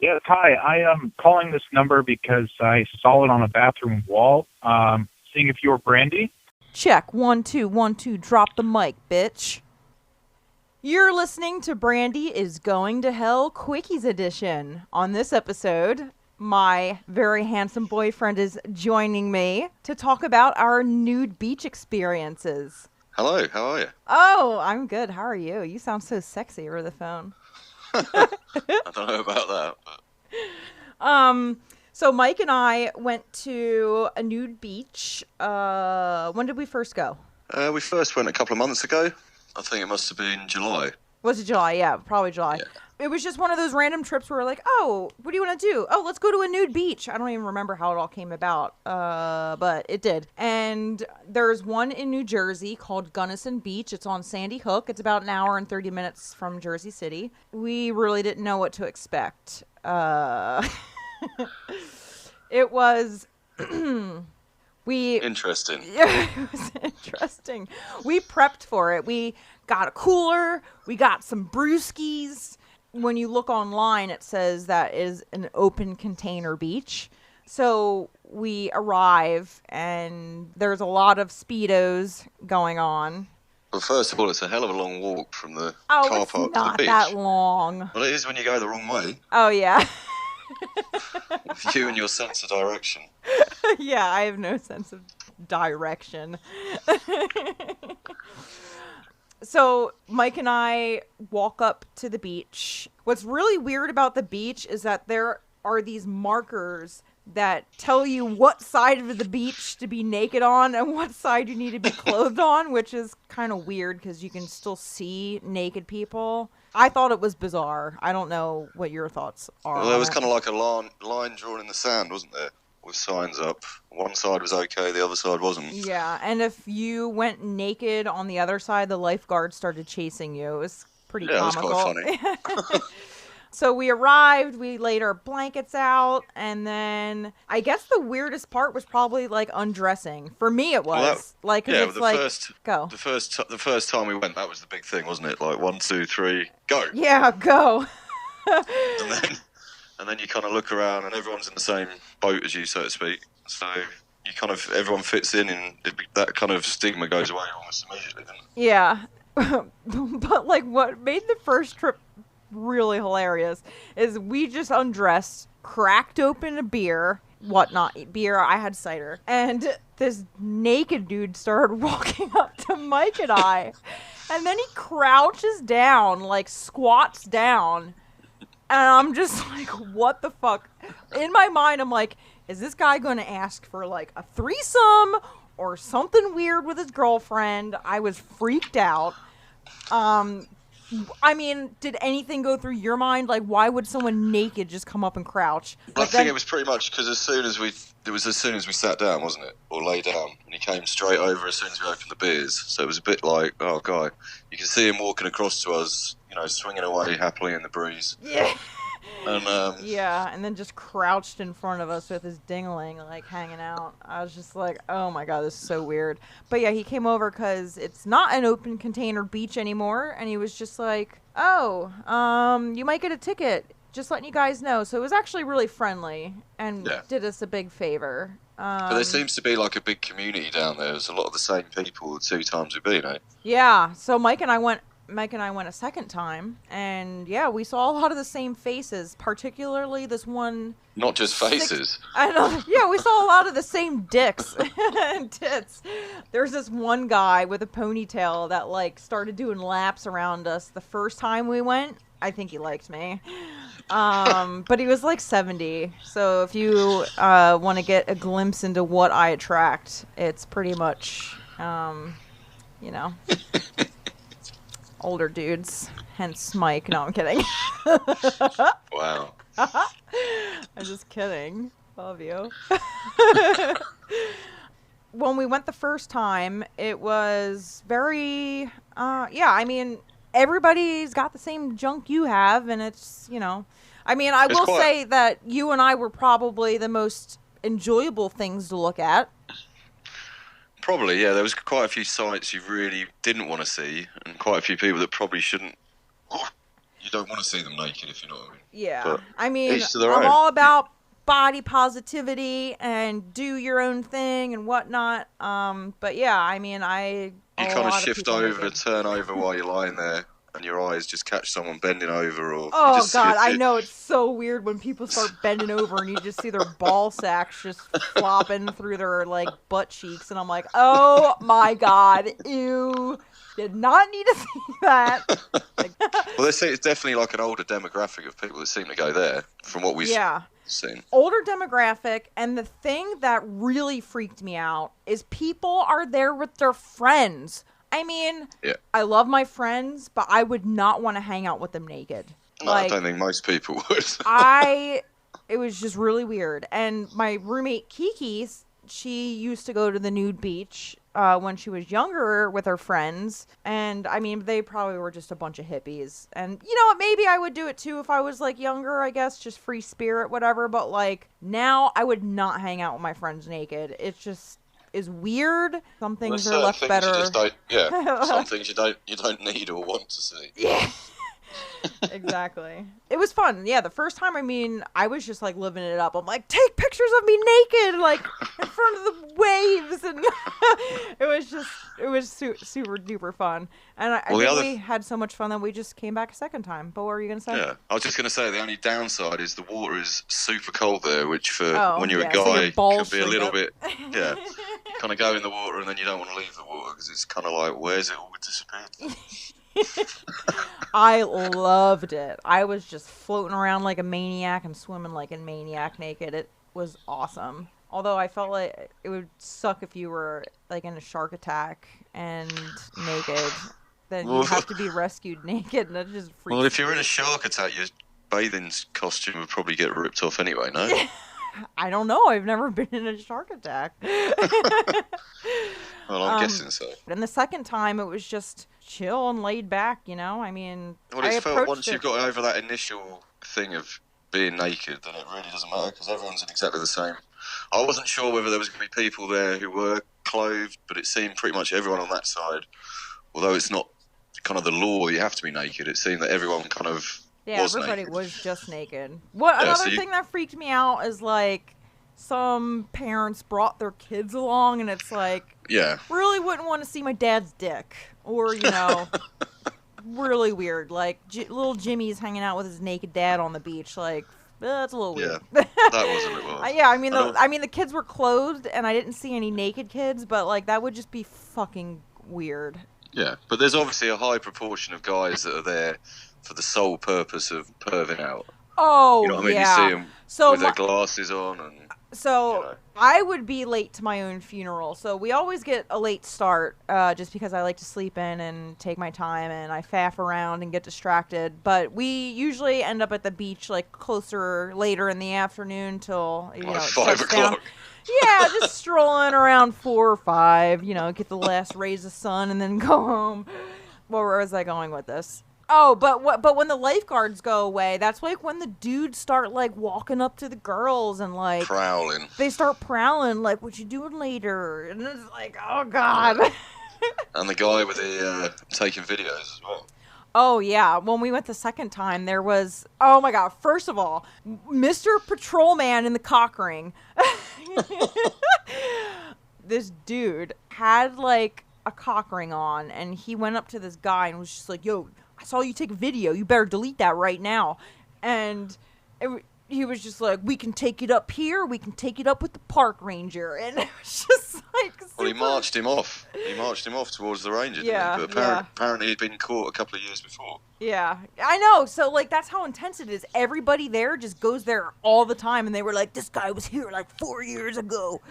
Yes, hi. I am calling this number because I saw it on a bathroom wall. Seeing if you're Brandi. Check. 1 2 1 2. Drop the mic, bitch. You're listening to Brandi is Going to Hell Quickies Edition. On this episode, my very handsome boyfriend is joining me to talk about our nude beach experiences. Hello, how are you? Oh, I'm good. How are you? You sound so sexy over the phone. I don't know about that. But... So Mike and I went to a nude beach. When did we first go? We first went a couple of months ago. I think it must have been July. Was it July? Yeah, probably July. Yeah. It was just one of those random trips where we're like, oh, what do you want to do? Oh, let's go to a nude beach. I don't even remember how it all came about, but it did. And there's one in New Jersey called Gunnison Beach. It's on Sandy Hook. It's about an hour and 30 minutes from Jersey City. We really didn't know what to expect. It was... Interesting. Yeah, it was interesting. We prepped for it. We got a cooler. We got some brewskis. When you look online, it says that is an open container beach. So we arrive, and there's a lot of Speedos going on. Well, first of all, it's a hell of a long walk from the car park to the beach. Oh, it's not that long. Well, it is when you go the wrong way. Oh, yeah. You and your sense of direction. Yeah, I have no sense of direction. So Mike and I walk up to the beach. What's really weird about the beach is that there are these markers that tell you what side of the beach to be naked on and what side you need to be clothed on, which is kind of weird because you can still see naked people. I thought it was bizarre. I don't know what your thoughts are. Well, there was kind of like a line drawn in the sand, wasn't there? With signs up. One side was okay, the other side wasn't. Yeah, and if you went naked on the other side, the lifeguard started chasing you. It was pretty comical. Yeah, it was quite funny. So we arrived, we laid our blankets out, and then I guess the weirdest part was probably like undressing. For me, it was The first time we went, that was the big thing, wasn't it? Like 1, 2, 3, go. Yeah, go. and then you kind of look around, and everyone's in the same boat as you, so to speak. So you kind of everyone fits in, and that kind of stigma goes away almost immediately, doesn't it? Yeah, but like what made the first trip really hilarious is we just undressed, cracked open a beer, beer, I had cider, and this naked dude started walking up to Mike and I, and then he crouches down, like squats down, and I'm just like, what the fuck? In my mind, I'm like, is this guy going to ask for like a threesome or something weird with his girlfriend? I was freaked out. I mean, did anything go through your mind? Like, why would someone naked just come up and crouch? I think it was pretty much because as soon as we sat down, wasn't it? Or lay down. And he came straight over as soon as we opened the beers. So it was a bit like, oh, God. You can see him walking across to us, swinging away happily in the breeze. Yeah. And, yeah, and then just crouched in front of us with his dingling, like, hanging out. I was just like, oh, my God, this is so weird. But, yeah, he came over because it's not an open container beach anymore, and he was just like, oh, you might get a ticket, just letting you guys know. So it was actually really friendly and did us a big favor. But there seems to be, like, a big community down there. There's a lot of the same people the 2 times we've been, eh? Yeah, so Mike and I went a second time, and yeah, we saw a lot of the same faces, particularly this one. Not just faces. I know. Yeah, we saw a lot of the same dicks and tits. There's this one guy with a ponytail that like started doing laps around us the first time we went. I think he liked me. But he was like 70. So if you want to get a glimpse into what I attract, it's pretty much, older dudes, hence Mike. No, I'm kidding. Wow. I'm just kidding. Love you. When we went the first time, it was very, I mean, everybody's got the same junk you have, and it's, I will say that you and I were probably the most enjoyable things to look at. Probably, yeah. There was quite a few sites you really didn't want to see, and quite a few people that probably shouldn't you don't want to see them naked, if you know what I mean. Yeah. But I mean, each to their I'm own. all about body positivity and do your own thing and whatnot. But yeah, I mean, You kind of shift over, turn over while you're lying there, and your eyes just catch someone bending over, or Oh you just God, see I know, it's so weird when people start bending over and you just see their ball sacks just flopping through their like butt cheeks, and I'm like, oh my God, ew, did not need to see that. Like, Well, they say it's definitely like an older demographic of people that seem to go there, from what we've seen. Older demographic, and the thing that really freaked me out is people are there with their friends. I mean, I love my friends, but I would not want to hang out with them naked. No, I don't think most people would. It was just really weird. And my roommate Kiki, she used to go to the nude beach when she was younger with her friends. And I mean, they probably were just a bunch of hippies. And you know what? Maybe I would do it too if I was like younger, I guess, just free spirit, whatever. But like now I would not hang out with my friends naked. It's just is weird. Some things are left better. Some things you don't need or want to see. Yeah. Exactly. It was fun. Yeah, the first time, I mean, I was just like living it up. I'm like, take pictures of me naked, like in front of the waves, and it was super duper fun. And I think we had so much fun that we just came back a second time. But what were you gonna say? Yeah, I was just gonna say the only downside is the water is super cold there, which for when you're a so guy can be a little bit. Yeah, you kind of go in the water and then you don't want to leave the water because it's kind of like, where's it all disappeared? I loved it. I was just floating around like a maniac and swimming like a maniac naked. It was awesome. Although I felt like it would suck if you were like in a shark attack and naked. Then you have to be rescued naked, and that just freaks. Well, if you're in a shark attack, your bathing costume would probably get ripped off anyway, no? I don't know. I've never been in a shark attack. Well, I'm guessing so. And the second time, it was just chill and laid back, you know? I mean, well, it's felt once you've got over that initial thing of being naked, then it really doesn't matter because everyone's in exactly the same. I wasn't sure whether there was going to be people there who were clothed, but it seemed pretty much everyone on that side, although it's not kind of the law you have to be naked, it seemed that everyone kind of everybody was just naked. Another thing that freaked me out is like some parents brought their kids along, and it's like, really wouldn't want to see my dad's dick, or you know, really weird. Like little Jimmy's hanging out with his naked dad on the beach. Like that's a little weird. Yeah, that wasn't it. Was. Yeah, I mean the kids were clothed, and I didn't see any naked kids, but like that would just be fucking weird. Yeah, but there's obviously a high proportion of guys that are there for the sole purpose of perving out. Oh, you know what I mean? yeah. You see them with their glasses on. And, I would be late to my own funeral. So we always get a late start just because I like to sleep in and take my time, and I faff around and get distracted. But we usually end up at the beach like later in the afternoon till, you know, 5 o'clock. Yeah, just strolling around 4 or 5, you know, get the last rays of sun and then go home. Where was I going with this? Oh, but when the lifeguards go away, that's like when the dudes start like walking up to the girls and like prowling. They start prowling like, "What you doing later?" And it's like, oh God. And the guy with the taking videos as well. Oh yeah, when we went the second time, there was, oh my God, first of all, Mr. Patrolman in the cock ring. This dude had like a cock ring on, and he went up to this guy and was just like, "Yo, I saw you take a video. You better delete that right now." And he was just like, "We can take it up here. We can take it up with the park ranger." And it was just like, well, he marched him off. He marched him off towards the ranger, didn't he? But apparently he'd been caught a couple of years before. Yeah, I know. So, like, that's how intense it is. Everybody there just goes there all the time, and they were like, "This guy was here like 4 years ago."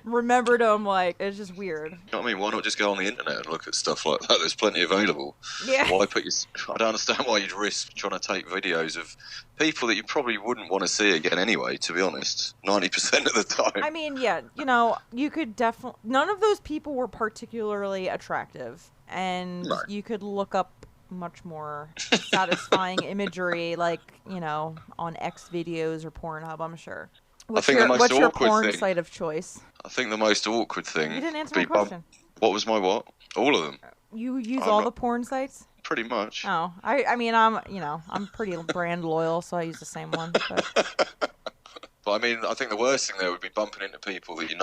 Remembered him, like, it's just weird. You know what I mean? Why not just go on the internet and look at stuff like that? There's plenty available. Yeah. I don't understand why you'd risk trying to take videos of people that you probably wouldn't want to see again anyway, to be honest, 90% of the time. I mean, yeah, you know, you could definitely... None of those people were particularly attractive, and you could look up much more satisfying imagery, like, you know, on X videos or Pornhub, I'm sure. What's your porn site of choice? I think the most awkward thing... You didn't answer my question. What was my what? All of them. You use all the porn sites? pretty much. Oh, I mean, I'm pretty brand loyal, so I use the same one. But But I mean, I think the worst thing there would be bumping into people that you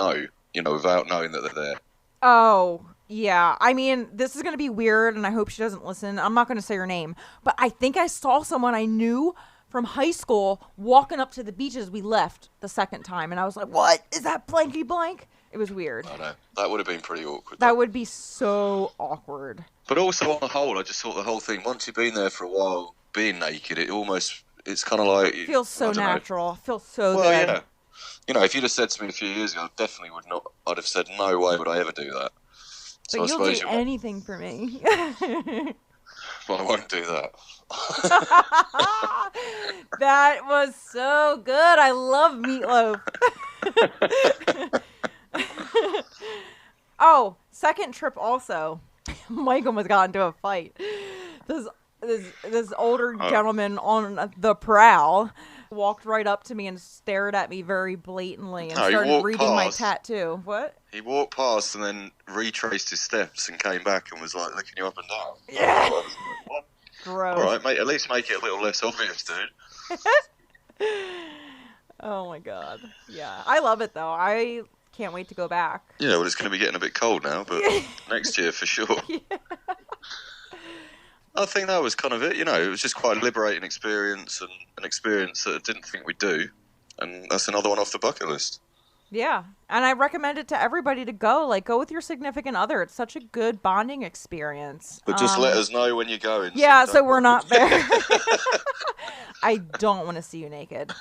know, without knowing that they're there. oh, yeah. I mean, this is going to be weird, and I hope she doesn't listen. I'm not going to say her name, but I think I saw someone I knew from high school walking up to the beach as we left the second time, and I was like, what? Is that blanky blank? It was weird. I know. That would have been pretty awkward. That would be so awkward. But also, on the whole, I just thought the whole thing, once you've been there for a while, being naked, it's kind of like... It feels so natural. It feels so well, good. yeah. You know, if you'd have said to me a few years ago, I definitely would not. I'd have said, no way would I ever do that. So But you'll do anything for me. Well, I won't do that. That was so good. I love meatloaf. Oh, second trip also. Mike almost got into a fight. This older gentleman on the prowl walked right up to me and stared at me very blatantly and started reading my tattoo. What? He walked past and then retraced his steps and came back and was like looking you up and down. Yeah. What? Gross. All right, mate. At least make it a little less obvious, dude. Oh my god. Yeah, I love it though. I can't wait to go back. Yeah, well, it's going to be getting a bit cold now, but next year for sure. Yeah. I think that was kind of it. You know, it was just quite a liberating experience and an experience that I didn't think we'd do, and that's another one off the bucket list. Yeah, and I recommend it to everybody to go. Like, go with your significant other. It's such a good bonding experience. But just let us know when you're going. Yeah, so we're not there. I don't want to see you naked.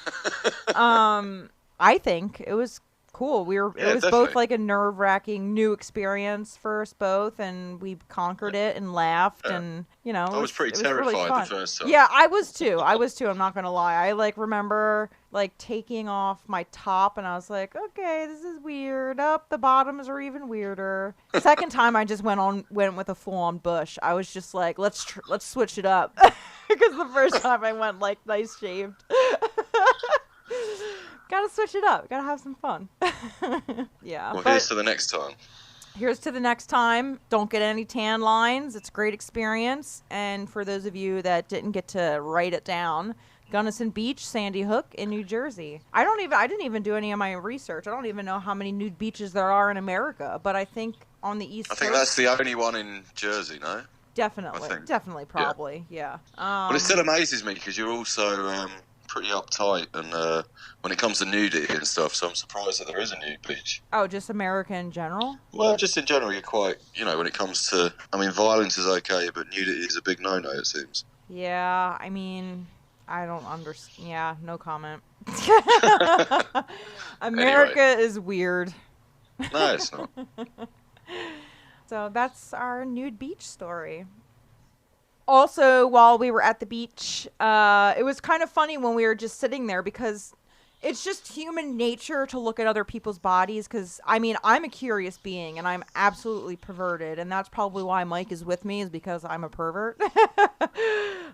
I think it was cool. It was definitely. both like a nerve-wracking new experience for us both, and we conquered it and laughed, and you know, I was pretty terrified really the first time. Yeah, I was too. I'm not gonna lie. I like remember like taking off my top, and I was like, okay, this is weird. Up, the bottoms are even weirder. Second time, I just went with a full-on bush. I was just like, let's switch it up, because the first time I went like nice shaved. Gotta switch it up. Gotta have some fun. Yeah. Well, here's to the next time. Here's to the next time. Don't get any tan lines. It's a great experience. And for those of you that didn't get to write it down, Gunnison Beach, Sandy Hook in New Jersey. I didn't even do any of my research. I don't even know how many nude beaches there are in America. But I think on the East Coast. I think that's the only one in Jersey, no? Definitely, probably, yeah. But it still amazes me because you're also pretty uptight and when it comes to nudity and stuff, so I'm surprised that there is a nude beach. Oh, just America in general? Well, just in general, you're quite, you know, when it comes to, I mean, violence is okay, but nudity is a big no-no, it seems. Yeah, I mean, I don't understand. Yeah, no comment. America is weird. No, it's not. So that's our nude beach story. Also, while we were at the beach, it was kind of funny when we were just sitting there because it's just human nature to look at other people's bodies because, I mean, I'm a curious being and I'm absolutely perverted, and that's probably why Mike is with me, is because I'm a pervert.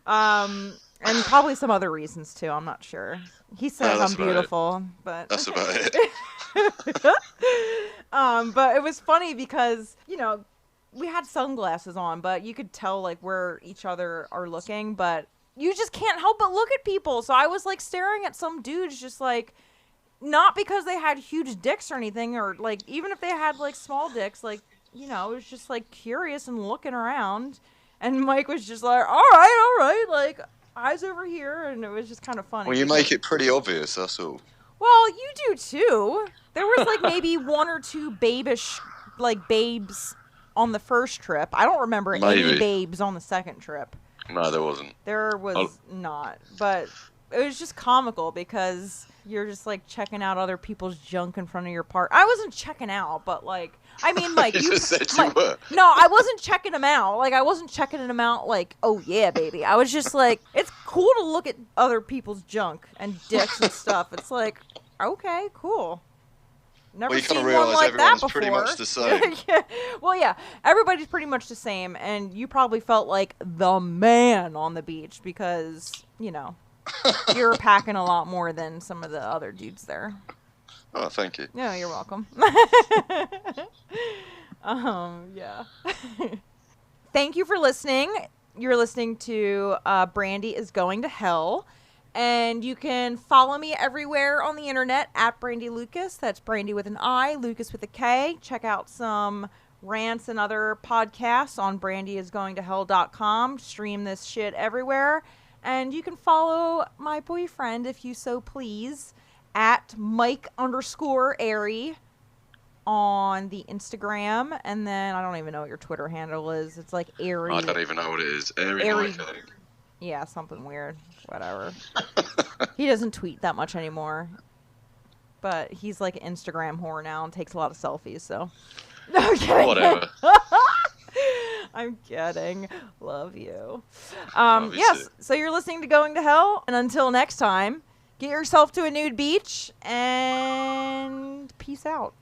And probably some other reasons too, I'm not sure. He says I'm beautiful, but that's about it. But it was funny because, you know, we had sunglasses on, but you could tell like where each other are looking, but you just can't help but look at people. So I was like staring at some dudes, just like, not because they had huge dicks or anything, or like even if they had like small dicks, like, you know, it was just like curious and looking around. And Mike was just like, all right, like eyes over here, and it was just kind of funny. Well, you make it pretty obvious, that's all. Well, you do too. There was like maybe one or two babes on the first trip. I don't remember any babes on the second trip. No, there wasn't. There was not. But it was just comical because you're just like checking out other people's junk in front of your part. I wasn't checking out, but like, I mean, like you just said you were. No, I wasn't checking them out. Like, I wasn't checking them out like, oh yeah, baby. I was just like, it's cool to look at other people's junk and dicks and stuff. It's like, okay, cool. Never seen one like that before. Pretty much the same. Yeah. Well, yeah, everybody's pretty much the same, and you probably felt like the man on the beach because, you know, you're packing a lot more than some of the other dudes there. Oh, thank you. No, you're welcome. Yeah. Thank you for listening. You're listening to Brandi is Going to Hell. And you can follow me everywhere on the internet at Brandi Lukas. That's Brandi with an I, Lucas with a K. Check out some rants and other podcasts on brandyisgoingtohell.com. Stream this shit everywhere. And you can follow my boyfriend, if you so please, at Mike_Airy on the Instagram. And then I don't even know what your Twitter handle is. It's like Airy. I don't even know what it is. Airy. Yeah, something weird. Whatever. He doesn't tweet that much anymore. But he's like an Instagram whore now and takes a lot of selfies, so. No, I'm kidding. Whatever. I'm kidding. Love you. Love you yes, too. so you're listening to Going to Hell. And until next time, get yourself to a nude beach and peace out.